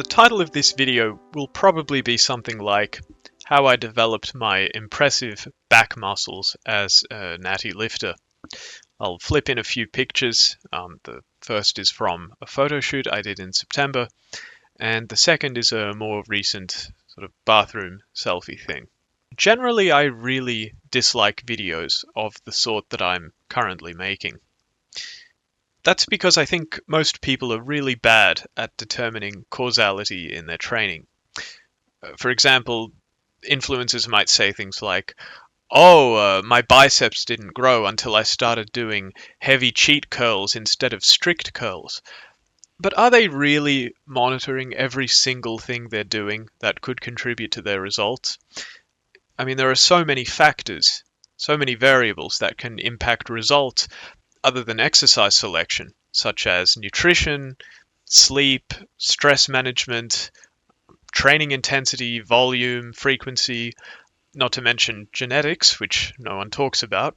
The title of this video will probably be something like how I developed my impressive back muscles as a natty lifter. I'll flip in a few pictures. The first is from a photo shoot I did in September, and the second is a more recent sort of bathroom selfie thing. Generally, I really dislike videos of the sort that I'm currently making. That's because I think most people are really bad at determining causality in their training. For example, influencers might say things like, my biceps didn't grow until I started doing heavy cheat curls instead of strict curls. But are they really monitoring every single thing they're doing that could contribute to their results? I mean, there are so many factors, so many variables that can impact results other than exercise selection, such as nutrition, sleep, stress management, training intensity, volume, frequency, not to mention genetics, which no one talks about.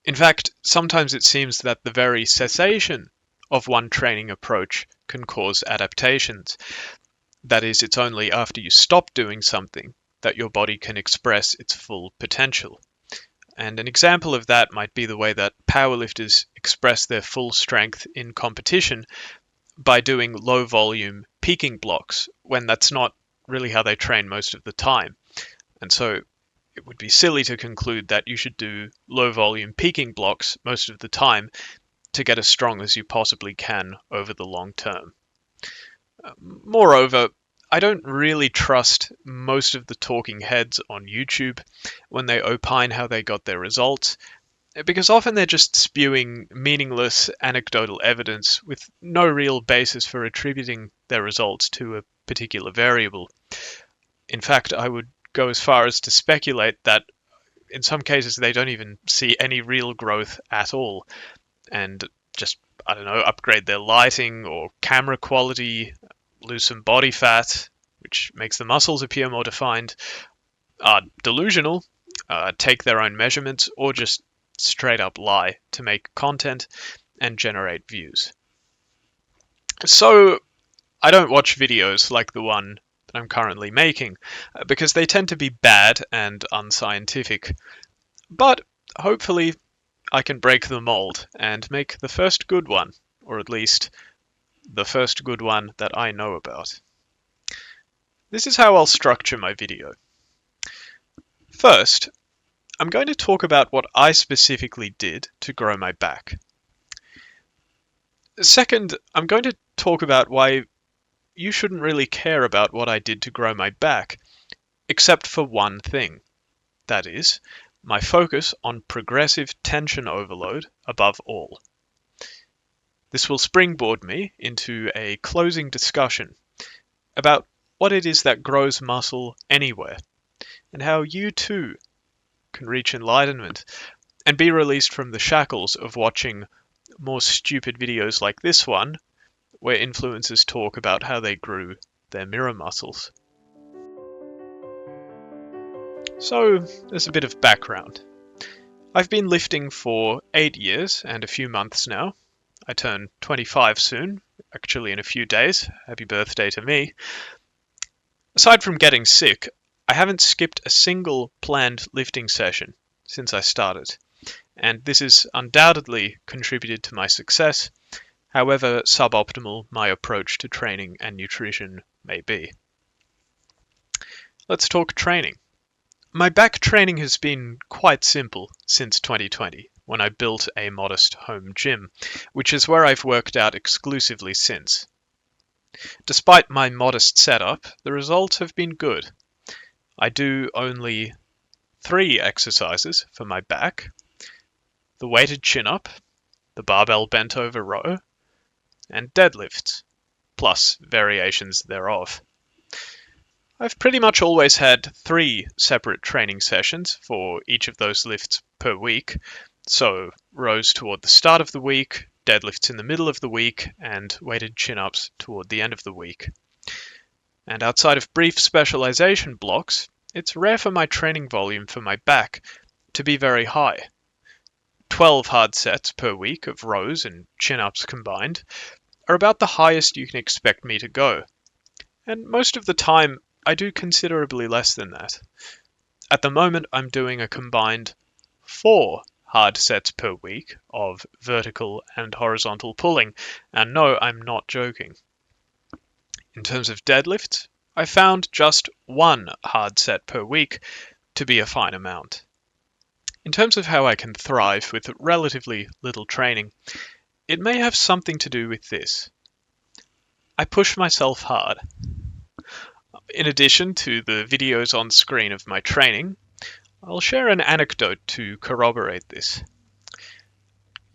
In fact, sometimes it seems that the very cessation of one training approach can cause adaptations. That is, it's only after you stop doing something that your body can express its full potential. And an example of that might be the way that powerlifters express their full strength in competition by doing low volume peaking blocks when that's not really how they train most of the time. And so it would be silly to conclude that you should do low volume peaking blocks most of the time to get as strong as you possibly can over the long term. Moreover, I don't really trust most of the talking heads on YouTube when they opine how they got their results, because often they're just spewing meaningless anecdotal evidence with no real basis for attributing their results to a particular variable. In fact, I would go as far as to speculate that in some cases they don't even see any real growth at all, and just, upgrade their lighting or camera quality, lose some body fat, which makes the muscles appear more defined, are delusional, take their own measurements, or just straight up lie to make content and generate views. So I don't watch videos like the one that I'm currently making, because they tend to be bad and unscientific. But hopefully I can break the mold and make the first good one, or at least the first good one that I know about. This is how I'll structure my video. First, I'm going to talk about what I specifically did to grow my back. Second, I'm going to talk about why you shouldn't really care about what I did to grow my back, except for one thing. That is, my focus on progressive tension overload above all. This will springboard me into a closing discussion about what it is that grows muscle anywhere, and how you too can reach enlightenment and be released from the shackles of watching more stupid videos like this one, where influencers talk about how they grew their mirror muscles. So, there's a bit of background. I've been lifting for 8 years and a few months now. I turn 25 soon, actually in a few days. Happy birthday to me. Aside from getting sick, I haven't skipped a single planned lifting session since I started, and this has undoubtedly contributed to my success, however suboptimal my approach to training and nutrition may be. Let's talk training. My back training has been quite simple since 2020, when I built a modest home gym, which is where I've worked out exclusively since. Despite my modest setup, the results have been good. I do only 3 exercises for my back: the weighted chin-up, the barbell bent over row, and deadlifts, plus variations thereof. I've pretty much always had 3 separate training sessions for each of those lifts per week, so rows toward the start of the week, deadlifts in the middle of the week, and weighted chin-ups toward the end of the week. And outside of brief specialization blocks, it's rare for my training volume for my back to be very high. 12 hard sets per week of rows and chin-ups combined, are about the highest you can expect me to go. And most of the time, I do considerably less than that. At the moment, I'm doing a combined 4 hard sets per week of vertical and horizontal pulling, and no, I'm not joking. In terms of deadlifts, I found just 1 hard set per week to be a fine amount. In terms of how I can thrive with relatively little training, it may have something to do with this. I push myself hard. In addition to the videos on screen of my training, I'll share an anecdote to corroborate this.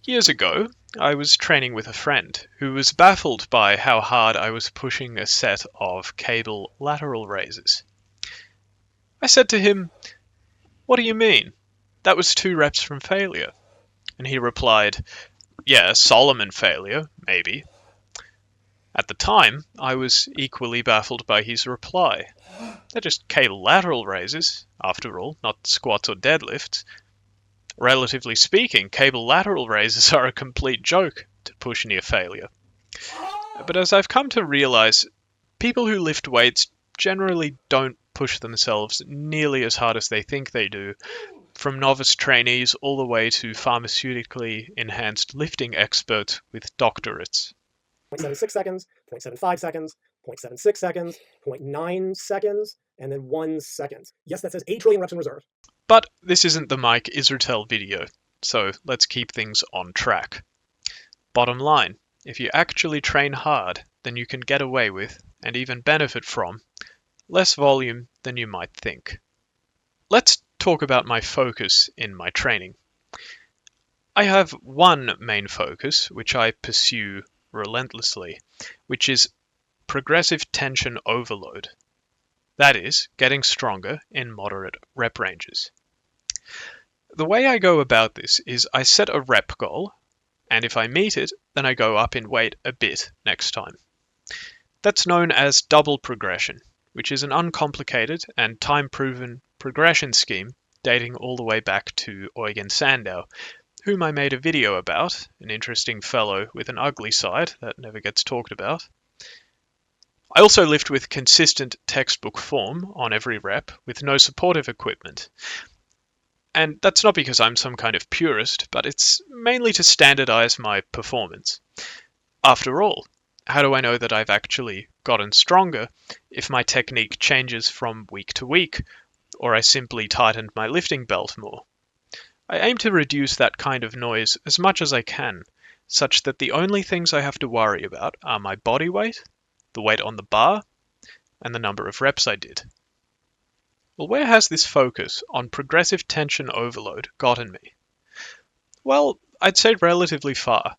Years ago, I was training with a friend who was baffled by how hard I was pushing a set of cable lateral raises. I said to him, "What do you mean? That was 2 reps from failure." And he replied, "Yeah, Solomon failure, maybe." At the time, I was equally baffled by his reply. They're just cable lateral raises, after all, not squats or deadlifts. Relatively speaking, cable lateral raises are a complete joke to push near failure. But as I've come to realize, people who lift weights generally don't push themselves nearly as hard as they think they do, from novice trainees all the way to pharmaceutically enhanced lifting experts with doctorates. 0.76 seconds, 0.75 seconds, 0.76 seconds, 0.9 seconds, and then 1 second. Yes, that says 8 trillion reps in reserve. But this isn't the Mike Israetel video, so let's keep things on track. Bottom line, if you actually train hard, then you can get away with, and even benefit from, less volume than you might think. Let's talk about my focus in my training. I have one main focus, which I pursue relentlessly, which is progressive tension overload. That is, getting stronger in moderate rep ranges. The way I go about this is I set a rep goal, and if I meet it, then I go up in weight a bit next time. That's known as double progression, which is an uncomplicated and time-proven progression scheme dating all the way back to Eugen Sandow, whom I made a video about, an interesting fellow with an ugly side that never gets talked about. I also lift with consistent textbook form on every rep with no supportive equipment. And that's not because I'm some kind of purist, but it's mainly to standardize my performance. After all, how do I know that I've actually gotten stronger if my technique changes from week to week, or I simply tightened my lifting belt more? I aim to reduce that kind of noise as much as I can, such that the only things I have to worry about are my body weight, the weight on the bar, and the number of reps I did. Well, where has this focus on progressive tension overload gotten me? Well, I'd say relatively far.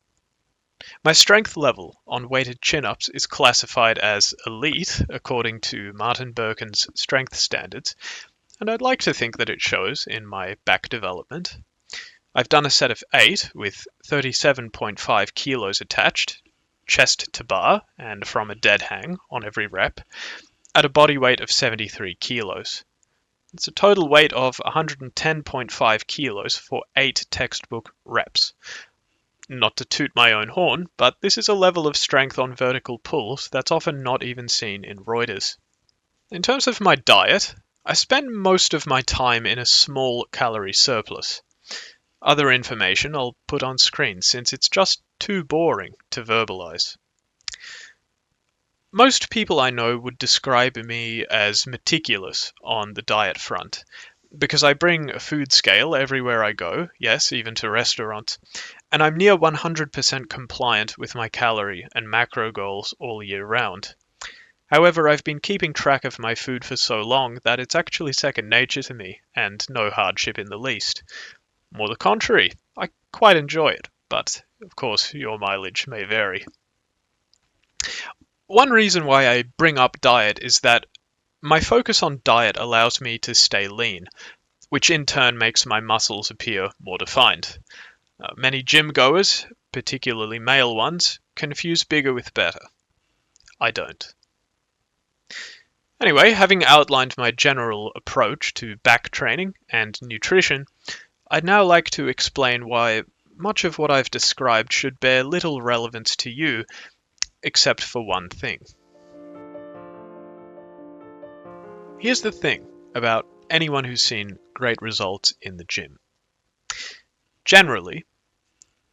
My strength level on weighted chin-ups is classified as elite according to Martin Birkin's strength standards, and I'd like to think that it shows in my back development. I've done a set of 8 with 37.5 kilos attached, chest to bar and from a dead hang on every rep, at a body weight of 73 kilos. It's a total weight of 110.5 kilos for 8 textbook reps. Not to toot my own horn, but this is a level of strength on vertical pulls that's often not even seen in Reuters. In terms of my diet, I spend most of my time in a small calorie surplus. Other information I'll put on screen since it's just too boring to verbalize. Most people I know would describe me as meticulous on the diet front, because I bring a food scale everywhere I go, yes, even to restaurants, and I'm near 100% compliant with my calorie and macro goals all year round. However, I've been keeping track of my food for so long that it's actually second nature to me, and no hardship in the least. More the contrary, I quite enjoy it, but of course your mileage may vary. One reason why I bring up diet is that my focus on diet allows me to stay lean, which in turn makes my muscles appear more defined. Many gym goers, particularly male ones, confuse bigger with better. I don't. Anyway, having outlined my general approach to back training and nutrition, I'd now like to explain why much of what I've described should bear little relevance to you, except for one thing. Here's the thing about anyone who's seen great results in the gym. Generally,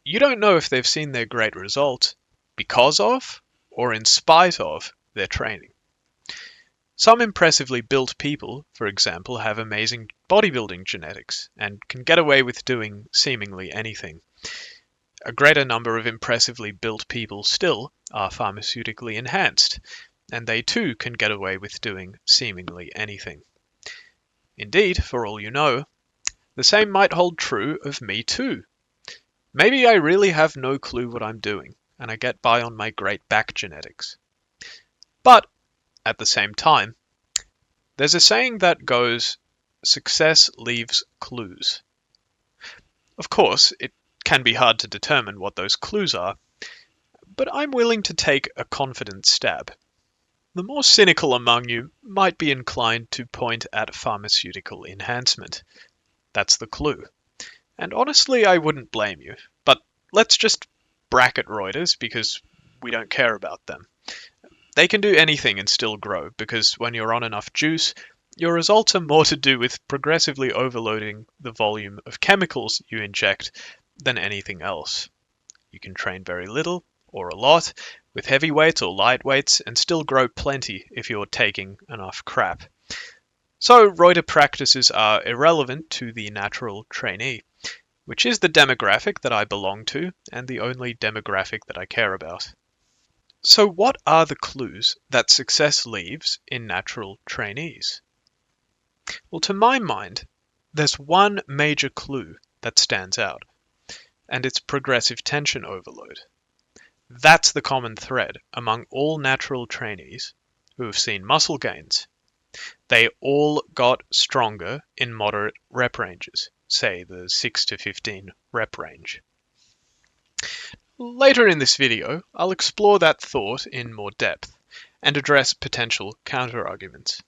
you don't know if they've seen their great results because of or in spite of their training. Some impressively built people, for example, have amazing bodybuilding genetics and can get away with doing seemingly anything. A greater number of impressively built people still are pharmaceutically enhanced, and they too can get away with doing seemingly anything. Indeed, for all you know, the same might hold true of me too. Maybe I really have no clue what I'm doing, and I get by on my great back genetics. But, at the same time, there's a saying that goes, success leaves clues. Of course, it can be hard to determine what those clues are, but I'm willing to take a confident stab. The more cynical among you might be inclined to point at pharmaceutical enhancement. That's the clue. And honestly, I wouldn't blame you. But let's just bracket roiders because we don't care about them. They can do anything and still grow because when you're on enough juice, your results are more to do with progressively overloading the volume of chemicals you inject than anything else. You can train very little or a lot with heavy weights or light weights and still grow plenty if you're taking enough crap. So roider practices are irrelevant to the natural trainee, which is the demographic that I belong to and the only demographic that I care about. So what are the clues that success leaves in natural trainees? Well, to my mind, there's one major clue that stands out, and it's progressive tension overload. That's the common thread among all natural trainees who have seen muscle gains. They all got stronger in moderate rep ranges, say the 6 to 15 rep range. Later in this video, I'll explore that thought in more depth and address potential counterarguments.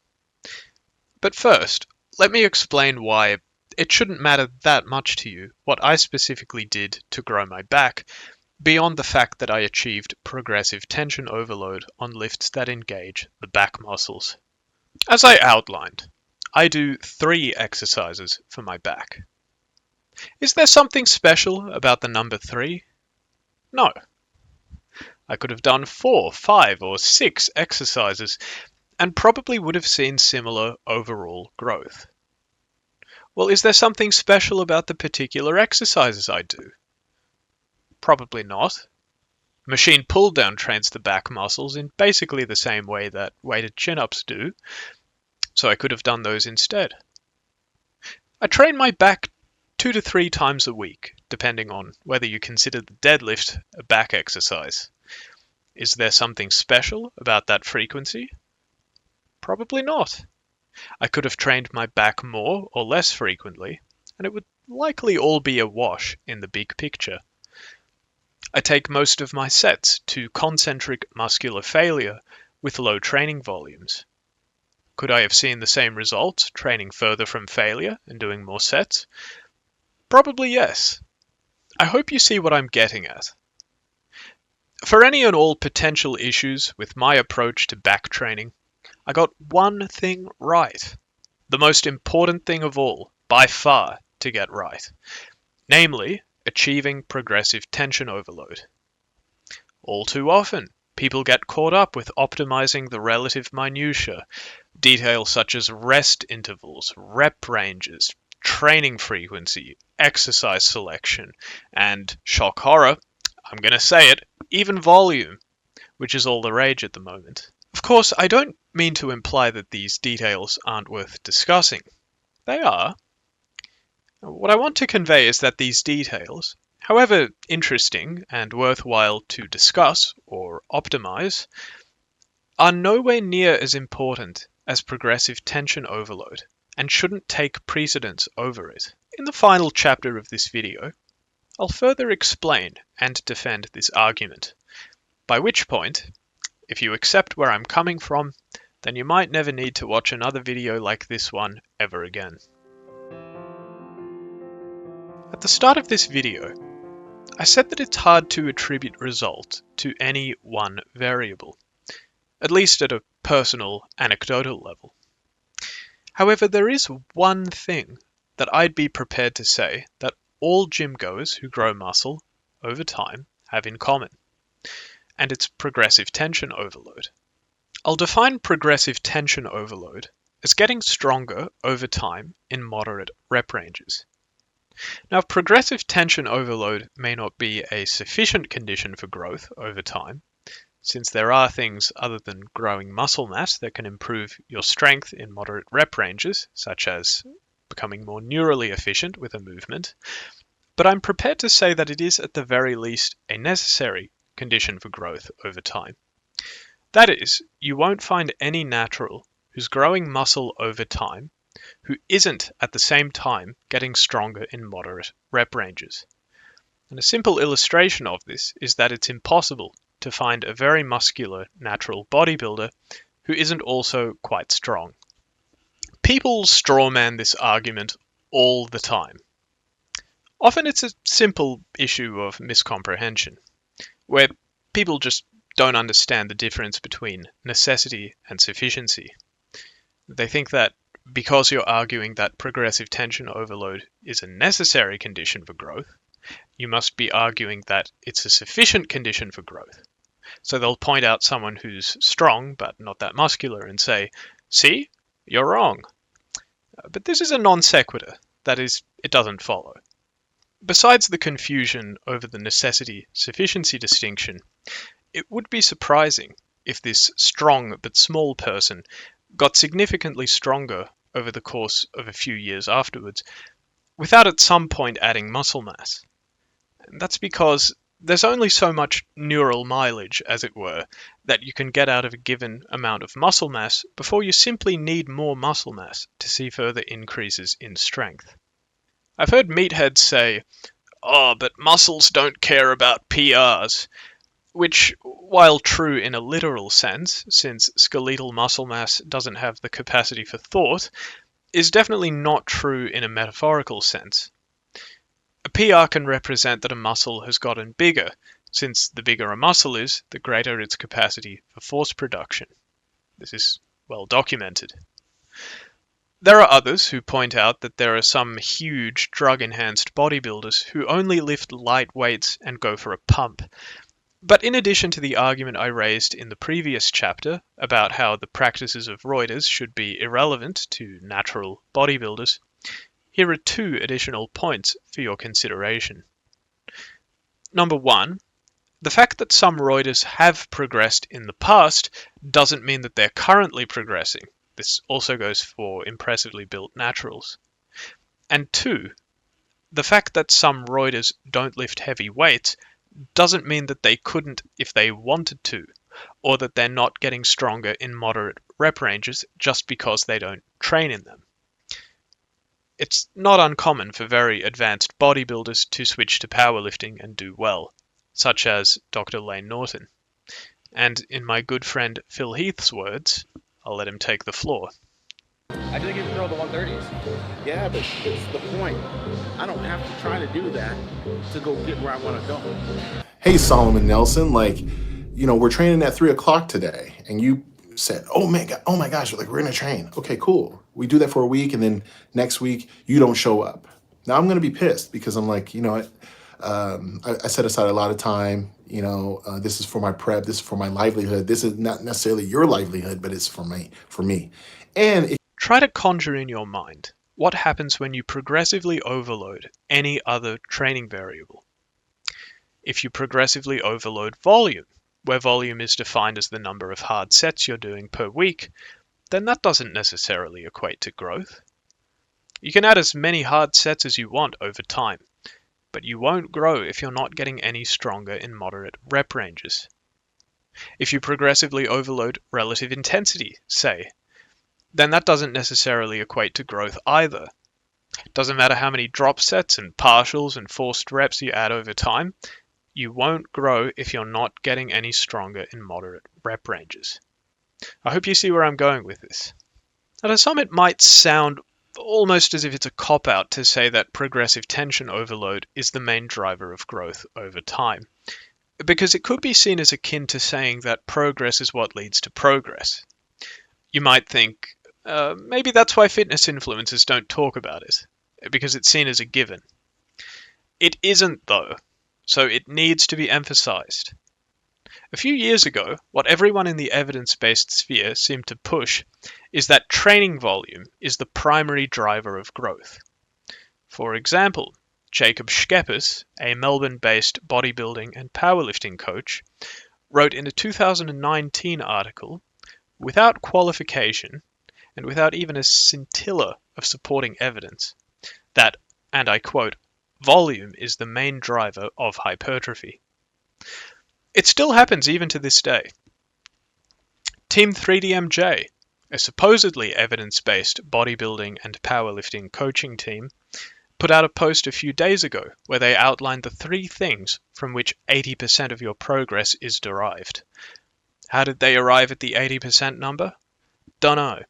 But first, let me explain why it shouldn't matter that much to you what I specifically did to grow my back, beyond the fact that I achieved progressive tension overload on lifts that engage the back muscles. As I outlined, I do 3 exercises for my back. Is there something special about the number 3? No. I could have done 4, 5, or 6 exercises and probably would have seen similar overall growth. Well, is there something special about the particular exercises I do? Probably not. Machine pull-down trains the back muscles in basically the same way that weighted chin-ups do, so I could have done those instead. I train my back 2 to 3 times a week, depending on whether you consider the deadlift a back exercise. Is there something special about that frequency? Probably not. I could have trained my back more or less frequently, and it would likely all be a wash in the big picture. I take most of my sets to concentric muscular failure with low training volumes. Could I have seen the same results training further from failure and doing more sets? Probably yes. I hope you see what I'm getting at. For any and all potential issues with my approach to back training, I got one thing right. The most important thing of all, by far, to get right. Namely, achieving progressive tension overload. All too often, people get caught up with optimizing the relative minutiae, details such as rest intervals, rep ranges, training frequency, exercise selection, and, shock horror, I'm going to say it, even volume, which is all the rage at the moment. Of course, I don't mean to imply that these details aren't worth discussing. They are. What I want to convey is that these details, however interesting and worthwhile to discuss or optimize, are nowhere near as important as progressive tension overload and shouldn't take precedence over it. In the final chapter of this video, I'll further explain and defend this argument, by which point, if you accept where I'm coming from, then you might never need to watch another video like this one ever again. At the start of this video, I said that it's hard to attribute result to any one variable, at least at a personal, anecdotal level. However, there is one thing that I'd be prepared to say that all gym goers who grow muscle over time have in common, and it's progressive tension overload. I'll define progressive tension overload as getting stronger over time in moderate rep ranges. Now, progressive tension overload may not be a sufficient condition for growth over time, since there are things other than growing muscle mass that can improve your strength in moderate rep ranges, such as becoming more neurally efficient with a movement, but I'm prepared to say that it is at the very least a necessary condition for growth over time. That is, you won't find any natural who's growing muscle over time who isn't at the same time getting stronger in moderate rep ranges. And a simple illustration of this is that it's impossible to find a very muscular natural bodybuilder who isn't also quite strong. People strawman this argument all the time. Often it's a simple issue of miscomprehension, where people just don't understand the difference between necessity and sufficiency. They think that because you're arguing that progressive tension overload is a necessary condition for growth, you must be arguing that it's a sufficient condition for growth. So they'll point out someone who's strong but not that muscular and say, "See, you're wrong." But this is a non sequitur. That is, it doesn't follow. Besides the confusion over the necessity-sufficiency distinction, it would be surprising if this strong but small person got significantly stronger over the course of a few years afterwards, without at some point adding muscle mass. And that's because there's only so much neural mileage, as it were, that you can get out of a given amount of muscle mass before you simply need more muscle mass to see further increases in strength. I've heard meatheads say, "Oh, but muscles don't care about PRs," which, while true in a literal sense, since skeletal muscle mass doesn't have the capacity for thought, is definitely not true in a metaphorical sense. A PR can represent that a muscle has gotten bigger, since the bigger a muscle is, the greater its capacity for force production. This is well documented. There are others who point out that there are some huge drug-enhanced bodybuilders who only lift light weights and go for a pump. But in addition to the argument I raised in the previous chapter about how the practices of roiders should be irrelevant to natural bodybuilders, here are two additional points for your consideration. Number one, the fact that some roiders have progressed in the past doesn't mean that they're currently progressing. This also goes for impressively built naturals. And two, the fact that some roiders don't lift heavy weights doesn't mean that they couldn't if they wanted to, or that they're not getting stronger in moderate rep ranges just because they don't train in them. It's not uncommon for very advanced bodybuilders to switch to powerlifting and do well, such as Dr. Lane Norton. And in my good friend Phil Heath's words, I'll let him take the floor. I did give the girl the 130s. Yeah, but it's the point. I don't have to try to do that to go get where I want to go. Hey, Solomon Nelson, we're training at 3 o'clock today. And you said, oh my gosh, we're going to train. Okay, cool. We do that for a week. And then next week you don't show up. Now I'm going to be pissed because I'm like, I set aside a lot of time. This is for my prep. This is for my livelihood. This is not necessarily your livelihood, but it's for me. And try to conjure in your mind what happens when you progressively overload any other training variable. If you progressively overload volume, where volume is defined as the number of hard sets you're doing per week, then that doesn't necessarily equate to growth. You can add as many hard sets as you want over time, but you won't grow if you're not getting any stronger in moderate rep ranges. If you progressively overload relative intensity, say, then that doesn't necessarily equate to growth either. It doesn't matter how many drop sets and partials and forced reps you add over time, you won't grow if you're not getting any stronger in moderate rep ranges. I hope you see where I'm going with this. Now, to some it might sound almost as if it's a cop-out to say that progressive tension overload is the main driver of growth over time. Because it could be seen as akin to saying that progress is what leads to progress. You might think, maybe that's why fitness influencers don't talk about it, because it's seen as a given. It isn't, though, so it needs to be emphasized. A few years ago, what everyone in the evidence-based sphere seemed to push is that training volume is the primary driver of growth. For example, Jacob Schepers, a Melbourne-based bodybuilding and powerlifting coach, wrote in a 2019 article, without qualification and without even a scintilla of supporting evidence, that, and I quote, volume is the main driver of hypertrophy. It still happens even to this day. Team 3DMJ, a supposedly evidence-based bodybuilding and powerlifting coaching team, put out a post a few days ago where they outlined the 3 things from which 80% of your progress is derived. How did they arrive at the 80% number? Dunno.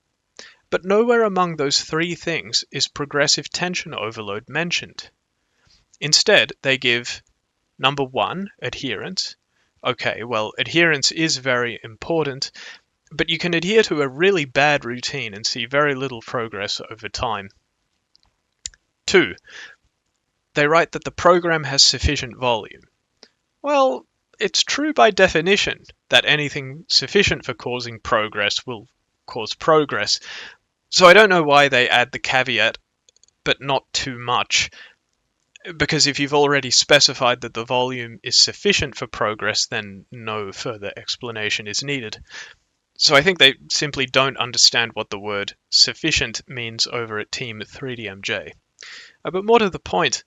But nowhere among those 3 things is progressive tension overload mentioned. Instead, they give number 1, adherence. Okay, well, adherence is very important, but you can adhere to a really bad routine and see very little progress over time. 2, they write that the program has sufficient volume. Well, it's true by definition that anything sufficient for causing progress will cause progress, so I don't know why they add the caveat, but not too much, because if you've already specified that the volume is sufficient for progress, then no further explanation is needed. So I think they simply don't understand what the word sufficient means over at Team 3DMJ. But more to the point,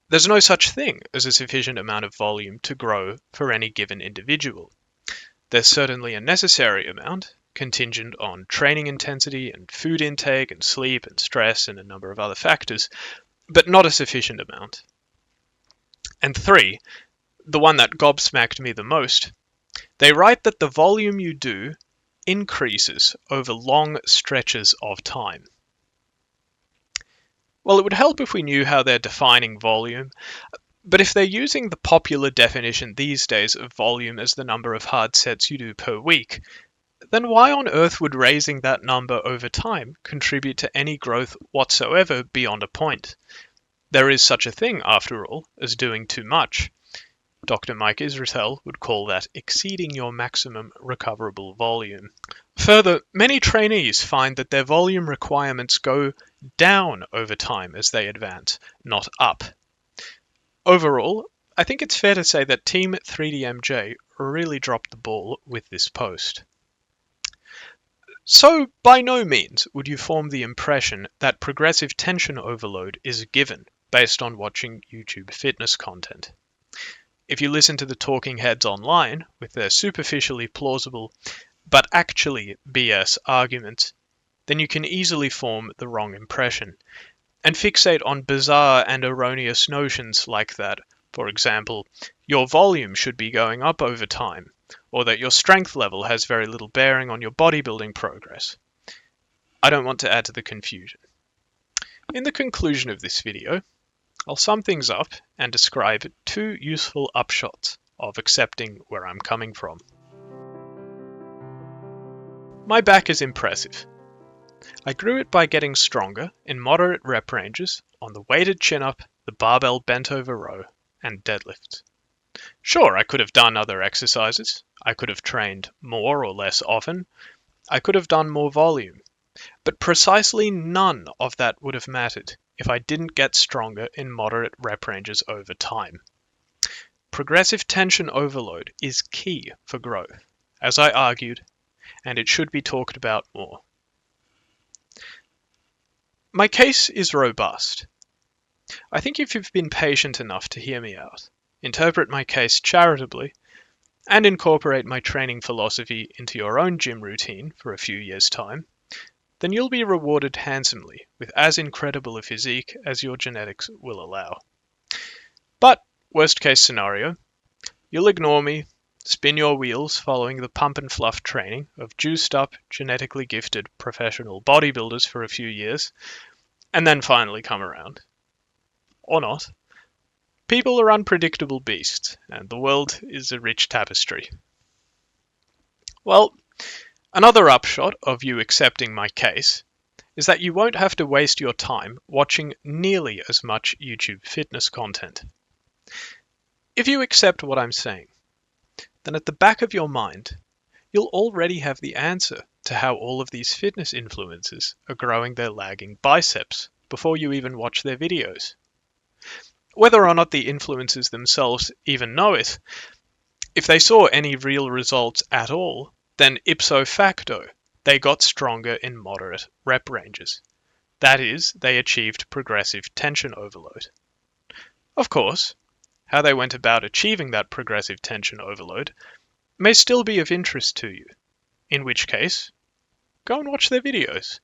there's no such thing as a sufficient amount of volume to grow for any given individual. There's certainly a necessary amount, contingent on training intensity and food intake and sleep and stress and a number of other factors, but not a sufficient amount. And 3, the one that gobsmacked me the most, they write that the volume you do increases over long stretches of time. Well, it would help if we knew how they're defining volume, but if they're using the popular definition these days of volume as the number of hard sets you do per week, then why on earth would raising that number over time contribute to any growth whatsoever beyond a point? There is such a thing, after all, as doing too much. Dr. Mike Israetel would call that exceeding your maximum recoverable volume. Further, many trainees find that their volume requirements go down over time as they advance, not up. Overall, I think it's fair to say that Team 3DMJ really dropped the ball with this post. So, by no means would you form the impression that progressive tension overload is a given based on watching YouTube fitness content. If you listen to the talking heads online with their superficially plausible but actually BS arguments, then you can easily form the wrong impression and fixate on bizarre and erroneous notions like that, for example, your volume should be going up over time, or that your strength level has very little bearing on your bodybuilding progress. I don't want to add to the confusion. In the conclusion of this video, I'll sum things up and describe 2 useful upshots of accepting where I'm coming from. My back is impressive. I grew it by getting stronger in moderate rep ranges on the weighted chin-up, the barbell bent over row, and deadlifts. Sure, I could have done other exercises. I could have trained more or less often. I could have done more volume. But precisely none of that would have mattered if I didn't get stronger in moderate rep ranges over time. Progressive tension overload is key for growth, as I argued, and it should be talked about more. My case is robust. I think if you've been patient enough to hear me out, interpret my case charitably, and incorporate my training philosophy into your own gym routine for a few years' time, then you'll be rewarded handsomely with as incredible a physique as your genetics will allow. But, worst case scenario, you'll ignore me, spin your wheels following the pump and fluff training of juiced up, genetically gifted professional bodybuilders for a few years, and then finally come around. Or not. People are unpredictable beasts, and the world is a rich tapestry. Well, another upshot of you accepting my case is that you won't have to waste your time watching nearly as much YouTube fitness content. If you accept what I'm saying, then at the back of your mind, you'll already have the answer to how all of these fitness influencers are growing their lagging biceps before you even watch their videos. Whether or not the influencers themselves even know it, if they saw any real results at all, then ipso facto, they got stronger in moderate rep ranges. That is, they achieved progressive tension overload. Of course, how they went about achieving that progressive tension overload may still be of interest to you, in which case, go and watch their videos.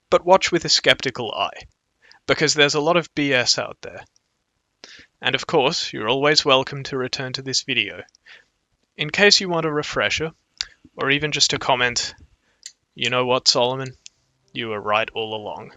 But watch with a skeptical eye, because there's a lot of BS out there. And of course, you're always welcome to return to this video, in case you want a refresher, or even just a comment, "You know what, Solomon? You were right all along."